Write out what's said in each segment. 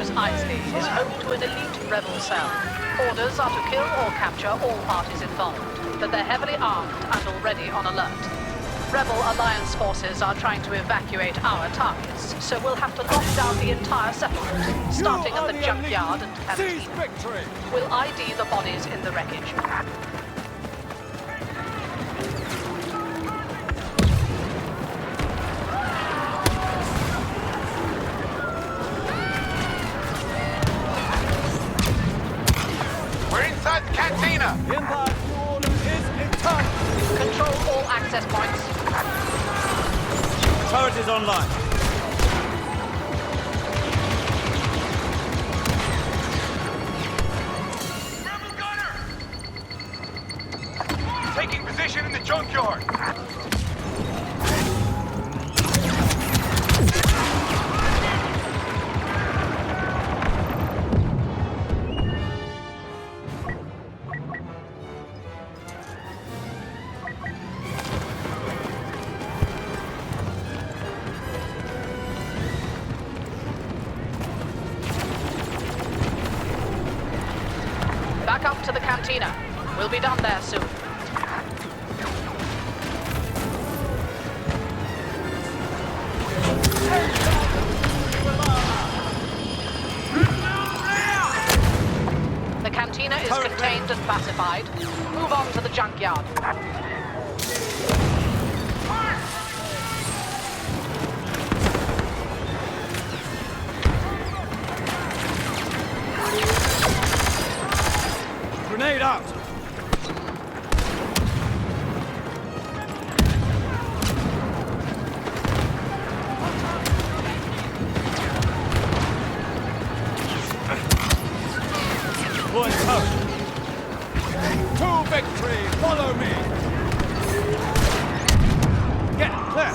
Outpost Isley is home to an elite rebel cell. Orders are to kill or capture all parties involved, but they're heavily armed and already on alert. Rebel Alliance forces are trying to evacuate our targets, so we'll have to lock down the entire settlement, starting at the junkyard and cantina. We'll ID the bodies in the wreckage. Cantina! The Empire's new order is intact! Control all access points. Turret is online. Rebel gunner! Taking position in the junkyard! Back up to the cantina. We'll be done there soon. The cantina is contained and pacified. Move on to the junkyard. Grenade out! Deploying turret. To victory! Follow me! Get clear!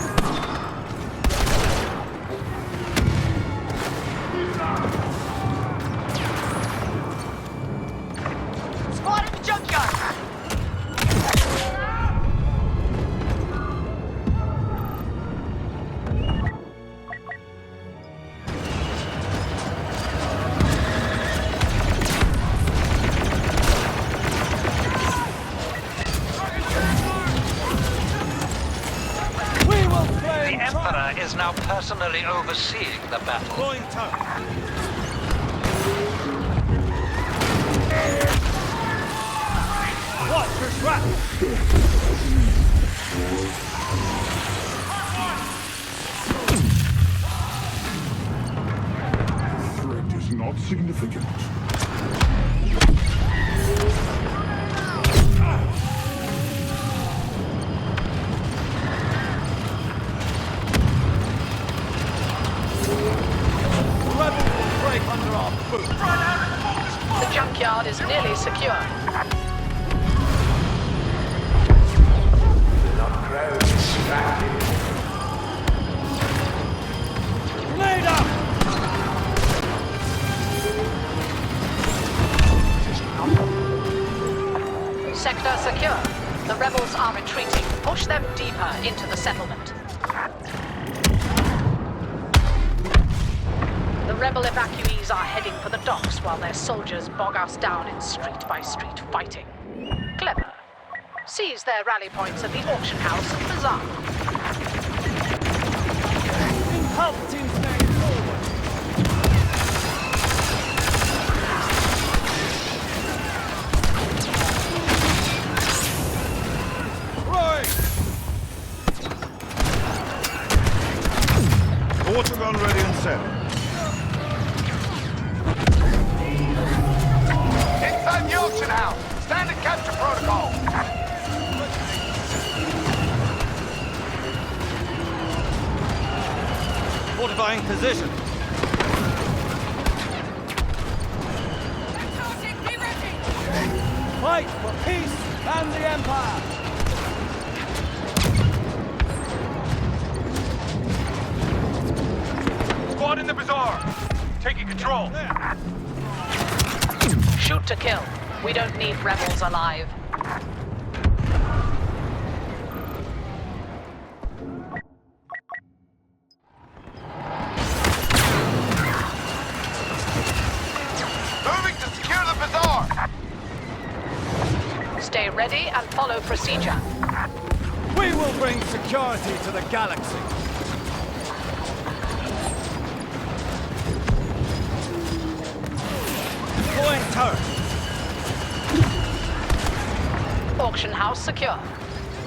Is now personally overseeing the battle. Deploying turret. Watch for shrapnel! Threat is not significant. The junkyard is nearly secure. Not grow distracted. Grenade out! Sector secure. The rebels are retreating. Push them deeper into the settlement. The rebel evacuees are heading for the docks while their soldiers bog us down in street-by-street fighting. Clever. Seize their rally points at the auction house and bazaar. Help teams moving forward! Right! Water gun ready and set. Inside the auction house! Standard capture protocol! Fortifying position. Fight for peace and the Empire! Squad in the bazaar! Taking control! Shoot to kill. We don't need rebels alive. ready and follow procedure. We will bring security to the galaxy. Deploying turret. Auction house secure.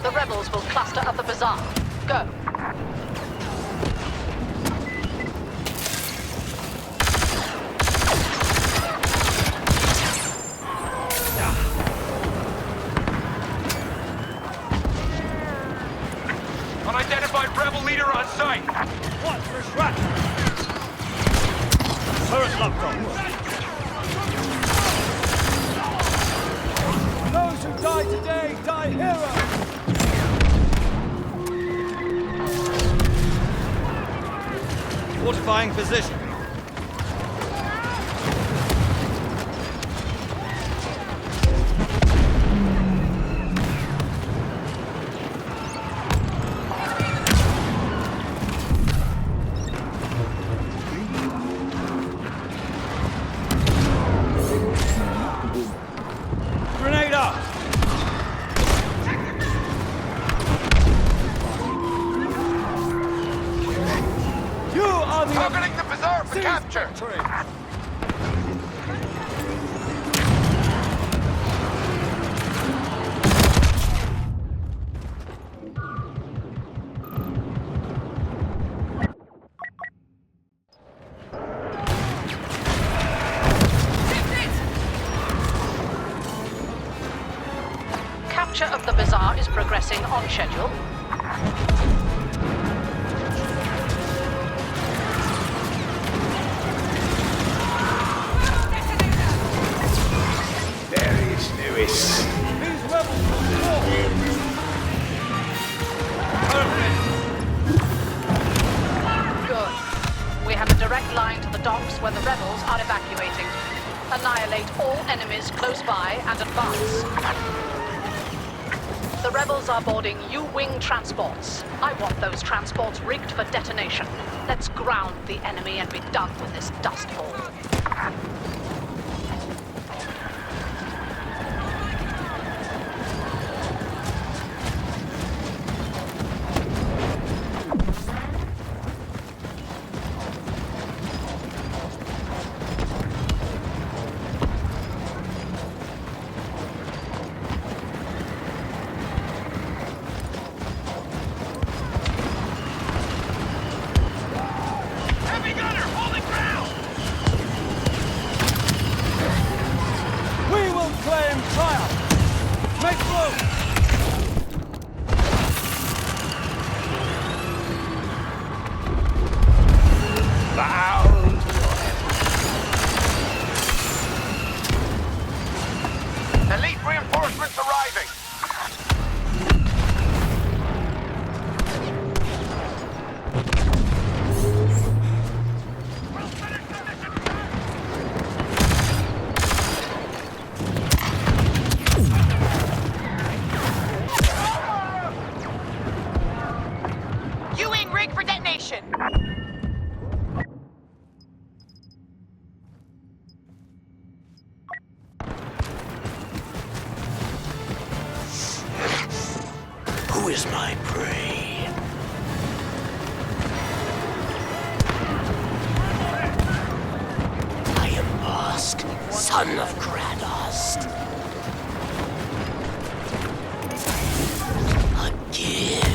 The rebels will cluster at the bazaar. Go. Unidentified rebel leader on site. Watch for shrapnel. Turret locked on. Those who die today die heroes. Fortifying position. Grenade up! You are the Targeting the bazaar for Seize capture. victory. Capture of the bazaar is progressing on schedule. There is Lewis. These rebels will fall. Good. We have a direct line to the docks where the rebels are evacuating. Annihilate all enemies close by and advance. The rebels are boarding U-wing transports. I want those transports rigged for detonation. Let's ground the enemy and be done with this dust bowl. Heavy gunner, holding ground. We will claim triumph. Make room. Bound. Elite reinforcements arriving. U-wing rig for detonation. Who is my prey? I am Bosk, son of Kratos. A gift.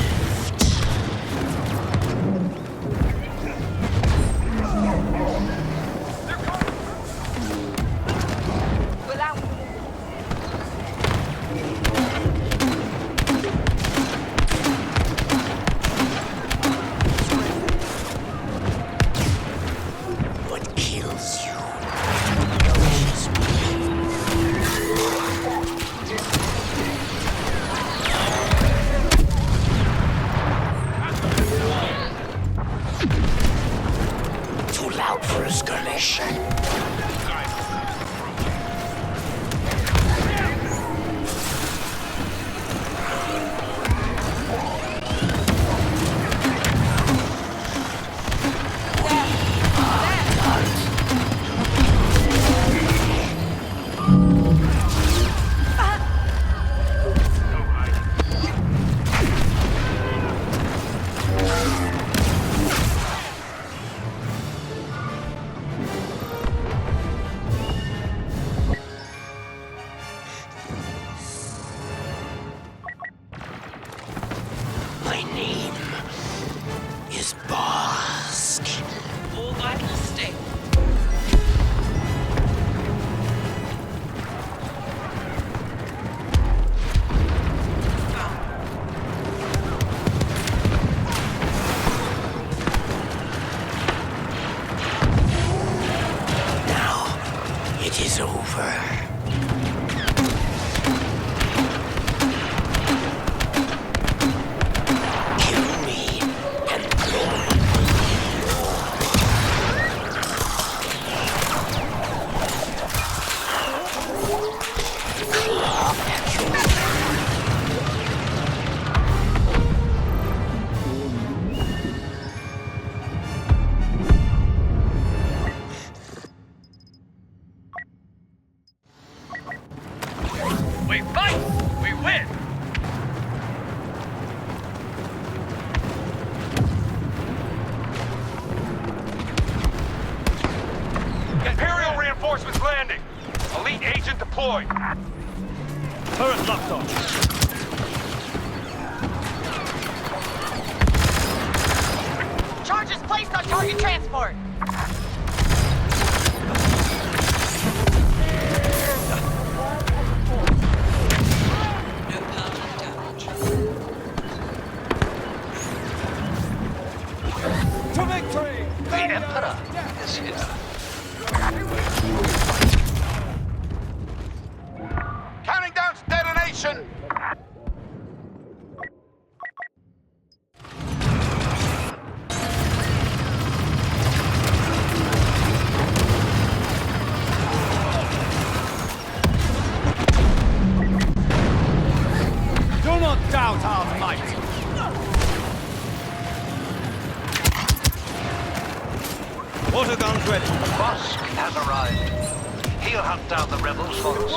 Will out. What kills you nourishes me. We fight, we win! Imperial reinforcements landing. Elite agent deployed. Turret locked on. Charges placed on target transport. To victory! The Emperor is here. Counting down to detonation! Do not doubt our might! Water guns ready. Bosk has arrived. He'll hunt down the rebels for us.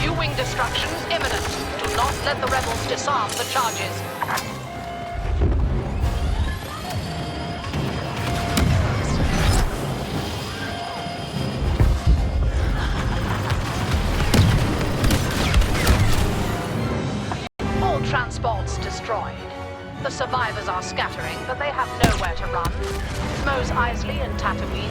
U-wing destruction imminent. Do not let the rebels disarm the charges. All transports destroyed. The survivors are scattering, but they have nowhere to run. Mos Eisley and Tatooine